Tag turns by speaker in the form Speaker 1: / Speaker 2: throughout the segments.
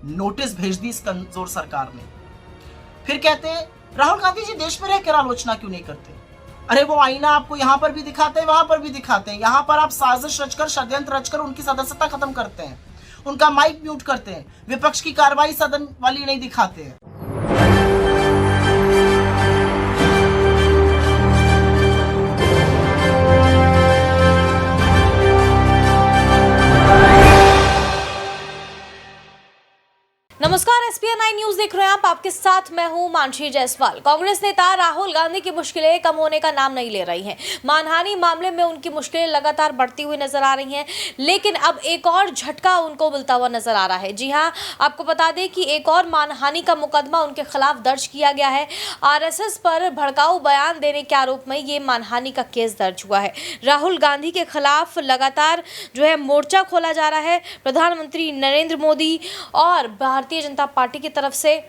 Speaker 1: Notice भेज दी इस कमजोर सरकार ने। फिर कहते हैं राहुल गांधी जी देश में रहकर आलोचना क्यों नहीं करते। अरे वो आईना आपको यहाँ पर भी दिखाते हैं, वहां पर भी दिखाते हैं। यहाँ पर आप साजिश रचकर, षड्यंत्र रचकर उनकी सदस्यता खत्म करते हैं, उनका माइक म्यूट करते हैं, विपक्ष की कार्रवाई सदन वाली नहीं दिखाते हैं।
Speaker 2: नमस्कार, एसपीएन 9 न्यूज देख रहे हैं आप। आपके साथ मैं हूं मानसी जायसवाल। कांग्रेस नेता राहुल गांधी की मुश्किलें कम होने का नाम नहीं ले रही हैं। मानहानि मामले में उनकी मुश्किलें लगातार बढ़ती हुई नजर आ रही हैं, लेकिन अब एक और झटका उनको मिलता हुआ नजर आ रहा है। जी हां, आपको बता दें कि एक और मानहानि का मुकदमा उनके खिलाफ दर्ज किया गया है। आरएसएस पर भड़काऊ बयान देने के आरोप में ये मानहानि का केस दर्ज हुआ है। राहुल गांधी के खिलाफ लगातार मोर्चा खोला जा रहा है। प्रधानमंत्री नरेंद्र मोदी और भारतीय जनता पार्टी की तरफ से।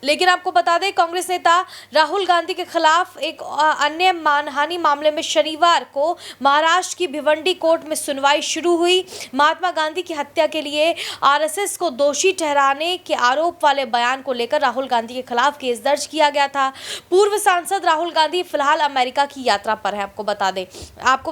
Speaker 2: लेकिन आपको बता दें, कांग्रेस नेता राहुल गांधी के खिलाफ एक अन्य मानहानि मामले में शनिवार को महाराष्ट्र की भिवंडी कोर्ट में सुनवाई शुरू हुई। महात्मा गांधी की हत्या के लिए आरएसएस को दोषी ठहराने के आरोप वाले बयान को लेकर राहुल गांधी के खिलाफ केस दर्ज किया गया था। पूर्व सांसद राहुल गांधी फिलहाल अमेरिका की यात्रा पर है। आपको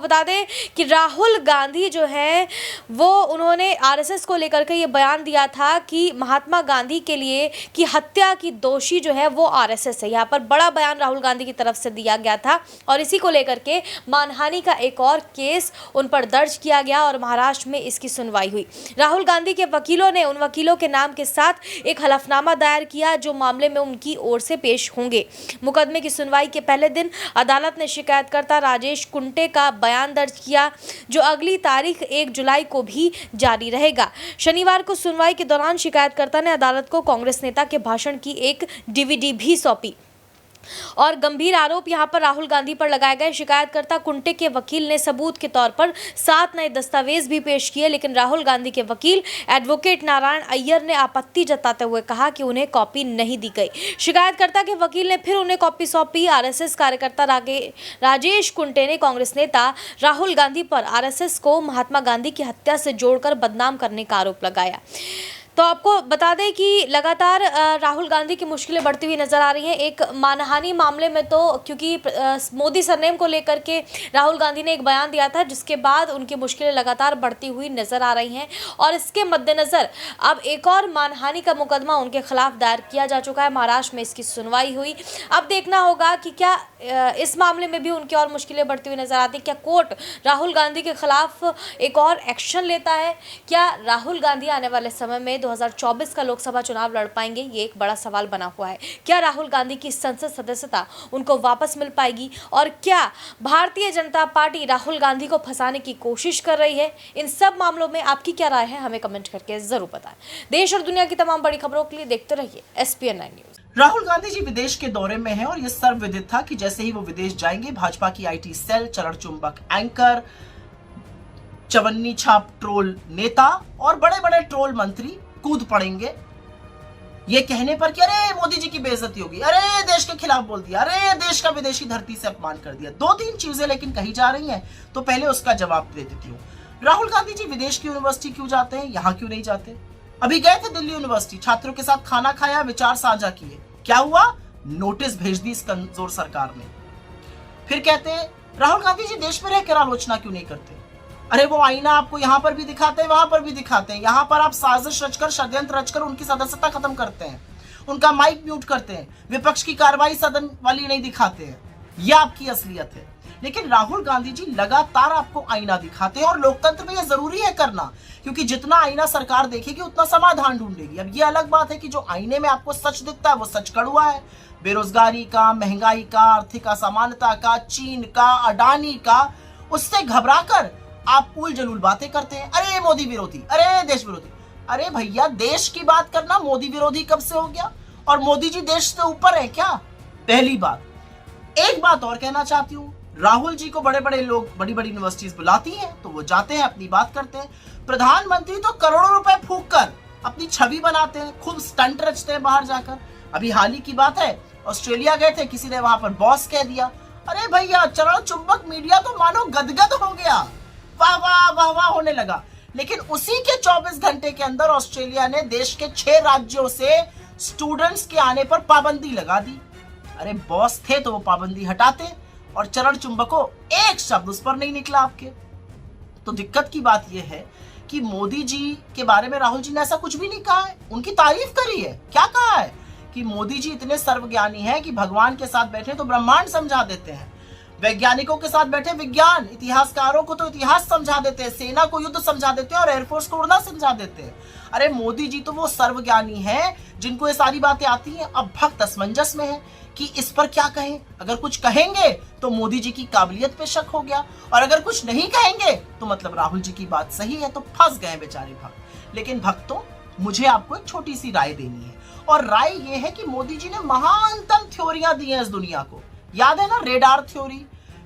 Speaker 2: बता दें कि राहुल गांधी जो है वो उन्होंने आरएसएस को लेकर के ये बयान दिया था कि महात्मा गांधी के लिए की हत्या की दोषी जो है वो आरएसएस है। यहाँ पर बड़ा बयान राहुल गांधी की तरफ से दिया गया था और इसी को लेकर के मानहानि का एक और केस उन पर दर्ज किया गया और महाराष्ट्र में इसकी सुनवाई हुई। राहुल गांधी के वकीलों ने उन वकीलों के नाम के साथ एक हलफनामा दायर किया जो मामले में उनकी ओर से पेश होंगे। मुकदमे की सुनवाई के पहले दिन अदालत ने शिकायतकर्ता राजेश कुंटे का बयान दर्ज किया, जो अगली तारीख 1 जुलाई को भी जारी रहेगा। शनिवार को सुनवाई के दौरान शिकायतकर्ता ने अदालत को कांग्रेस नेता के भाषण की एक डीवीडी भी सौंपी और गंभीर आरोप यहां पर राहुल गांधी पर लगाए गए। शिकायतकर्ता कुंटे के वकील ने सबूत के तौर पर 7 नए दस्तावेज भी पेश किए, लेकिन राहुल गांधी के वकील एडवोकेट नारायण अय्यर ने आपत्ति जताते हुए कहा कि उन्हें कॉपी नहीं दी गई। शिकायतकर्ता के वकील ने फिर उन्हें कॉपी सौंपी। आरएसएस कार्यकर्ता राजेश कुंटे ने कांग्रेस नेता राहुल गांधी पर आरएसएस को महात्मा गांधी की हत्या से जोड़कर बदनाम करने का आरोप लगाया। तो आपको बता दें कि लगातार राहुल गांधी की मुश्किलें बढ़ती हुई नजर आ रही हैं। एक मानहानि मामले में तो क्योंकि मोदी सरनेम को लेकर के राहुल गांधी ने एक बयान दिया था, जिसके बाद उनकी मुश्किलें लगातार बढ़ती हुई नजर आ रही हैं और इसके मद्देनजर अब एक और मानहानि का मुकदमा उनके खिलाफ दायर किया जा चुका है। महाराष्ट्र में इसकी सुनवाई हुई। अब देखना होगा कि क्या इस मामले में भी उनकी और मुश्किलें बढ़ती हुई नजर आती, क्या कोर्ट राहुल गांधी के खिलाफ एक और एक्शन लेता है, क्या राहुल गांधी आने वाले समय में 2024 का लोकसभा चुनाव लड़ पाएंगे, ये एक बड़ा सवाल बना हुआ है। क्या राहुल गांधी की संसद सदस्यता उनको वापस मिल पाएगी और क्या भारतीय जनता पार्टी राहुल गांधी को फंसाने की कोशिश कर रही है? इन सब मामलों में आपकी क्या राय है, हमें कमेंट करके जरूर बताएं। देश और दुनिया की तमाम बड़ी खबरों के लिए देखते रहिए एसपीएन 9 न्यूज।
Speaker 1: राहुल गांधी जी विदेश के दौरे में हैं और यह सर्वविदित था कि जैसे ही वो विदेश जाएंगे, भाजपा की आईटी सेल, चरण चुंबक एंकर, चवन्नी छाप ट्रोल नेता और बड़े बड़े ट्रोल मंत्री कूद पड़ेंगे ये कहने पर कि अरे मोदी जी की बेइज्जती होगी, अरे देश के खिलाफ बोल दिया, अरे देश का विदेशी धरती से अपमान कर दिया। 2-3 चीजें लेकिन कही जा रही हैं, तो पहले उसका जवाब दे देती हूँ। राहुल गांधी जी विदेश की यूनिवर्सिटी क्यों जाते हैं, यहाँ क्यों नहीं जाते? अभी गए थे दिल्ली यूनिवर्सिटी, छात्रों के साथ खाना खाया, विचार साझा किए। क्या हुआ? नोटिस भेज दी इस कमजोर सरकार ने। फिर कहते हैं राहुल गांधी जी देश में रहकर आलोचना क्यों नहीं करते। अरे वो आईना आपको यहाँ पर भी दिखाते हैं, वहां पर भी दिखाते हैं। यहाँ पर आप साजिश रचकर, षड्यंत्र रचकर उनकी सदस्यता खत्म करते हैं, उनका माइक म्यूट करते हैं, विपक्ष की कार्रवाई सदन वाली नहीं दिखाते हैं। यह आपकी असलियत है। लेकिन राहुल गांधी जी लगातार आपको आईना दिखाते हैं और लोकतंत्र में यह जरूरी है करना, क्योंकि जितना आईना सरकार देखेगी उतना समाधान ढूंढेगी। अब ये अलग बात है कि जो आईने में आपको सच दिखता है वो सच कड़वा है। बेरोजगारी का, महंगाई का, आर्थिक असमानता का, चीन का, अडानी का, उससे घबराकर आप पुल जलूल बातें करते हैं। अरे मोदी विरोधी, अरे देश विरोधी। अरे भैया, देश की बात करना मोदी विरोधी कब से हो गया? और मोदी जी देश से ऊपर है क्या? पहली बात। एक बात और कहना चाहती हूँ, राहुल जी को बड़े बड़े लोग बड़ी बड़ी यूनिवर्सिटीज बुलाती हैं तो वो जाते हैं, अपनी बात करते हैं। प्रधानमंत्री तो करोड़ों रुपए फूंक कर अपनी छवि बनाते हैं, खूब स्टंट रचते हैं बाहर जाकर। अभी हाल ही की बात है, ऑस्ट्रेलिया गए थे, किसी ने वहां पर बॉस कह दिया। अरे भैया, चरण चुंबक मीडिया तो मानो गदगद हो गया, वाह वाह वाह वाह होने लगा। लेकिन उसी के 24 घंटे के अंदर ऑस्ट्रेलिया ने देश के 6 राज्यों से स्टूडेंट्स के आने पर पाबंदी लगा दी। अरे बॉस थे तो वो पाबंदी हटाते, और चरण चुंबको एक शब्द उस पर नहीं निकला आपके। तो दिक्कत की बात यह है कि मोदी जी के बारे में राहुल जी ने ऐसा कुछ भी नहीं कहा है, उनकी तारीफ करी है। क्या कहा है कि मोदी जी इतने सर्वज्ञानी हैं कि भगवान के साथ बैठे तो ब्रह्मांड समझा देते हैं, वैज्ञानिकों के साथ बैठे विज्ञान, इतिहासकारों को तो इतिहास समझा देते हैं, सेना को युद्ध समझा देते हैं और एयरफोर्स को उड़ना समझा देते हैं। अरे मोदी जी तो वो सर्वज्ञानी हैं जिनको ये सारी बातें आती हैं। अब भक्त असमंजस में है कि इस पर क्या कहें। अगर कुछ कहेंगे तो मोदी जी की काबिलियत पे शक हो गया, और अगर कुछ नहीं कहेंगे तो मतलब राहुल जी की बात सही है, तो फंस गए बेचारे भक्त। लेकिन भक्तों, मुझे आपको एक छोटी सी राय देनी है, और राय ये है कि मोदी जी ने महानतम थ्योरियां दी हैं इस दुनिया को। याद है ना, रेडार थ्योरी,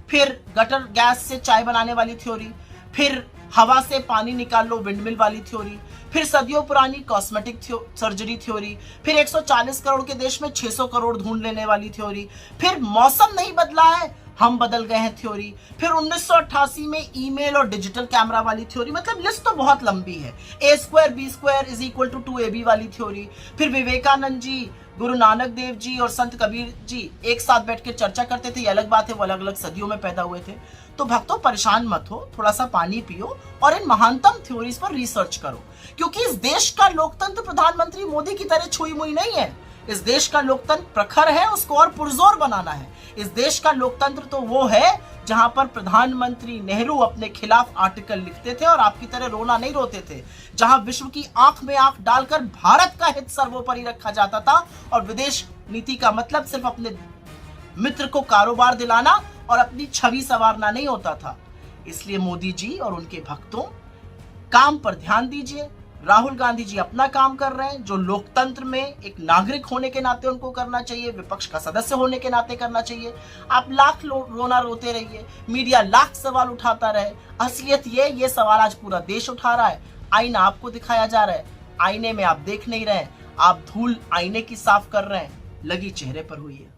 Speaker 1: फिर गटर गैस से चाय बनाने वाली थ्योरी, फिर हवा से पानी निकाल लो विंडमिल वाली थ्योरी, फिर सदियों पुरानी कॉस्मेटिक सर्जरी थ्योरी, फिर 140 करोड़ के देश में 600 करोड़ ढूंढ लेने वाली थ्योरी, फिर मौसम नहीं बदला है हम बदल गए हैं थ्योरी, फिर 1988 में ईमेल और डिजिटल कैमरा वाली थ्योरी। मतलब लिस्ट तो बहुत लंबी है। A² B² = 2AB वाली थ्योरी, फिर विवेकानंद जी, गुरु नानक देव जी और संत कबीर जी एक साथ बैठ के चर्चा करते थे। ये अलग बात है, वो अलग अलग सदियों में पैदा हुए थे। तो भक्तों, परेशान मत हो, थोड़ा सा पानी पियो और इन महानतम थ्योरीज पर रिसर्च करो, क्योंकि इस देश का लोकतंत्र प्रधानमंत्री मोदी की तरह छुई मुई नहीं है। इस देश का लोकतंत्र प्रखर है, उसको और पुरजोर बनाना है। इस देश का लोकतंत्र तो वो है जहां पर प्रधानमंत्री नेहरू अपने खिलाफ आर्टिकल लिखते थे और आपकी तरह रोना नहीं रोते थे, जहां विश्व की आंख में आंख डालकर भारत का हित सर्वोपरि रखा जाता था, और विदेश नीति का मतलब सिर्फ अपने मित्र को कारोबार दिलाना और अपनी छवि संवारना नहीं होता था। इसलिए मोदी जी और उनके भक्तों, काम पर ध्यान दीजिए। राहुल गांधी जी अपना काम कर रहे हैं, जो लोकतंत्र में एक नागरिक होने के नाते उनको करना चाहिए, विपक्ष का सदस्य होने के नाते करना चाहिए। आप लाख रोना रोते रहिए, मीडिया लाख सवाल उठाता रहे, असलियत ये सवाल आज पूरा देश उठा रहा है। आईना आपको दिखाया जा रहा है, आईने में आप देख नहीं रहे हैं, आप धूल आईने की साफ कर रहे हैं, लगी चेहरे पर हुई है।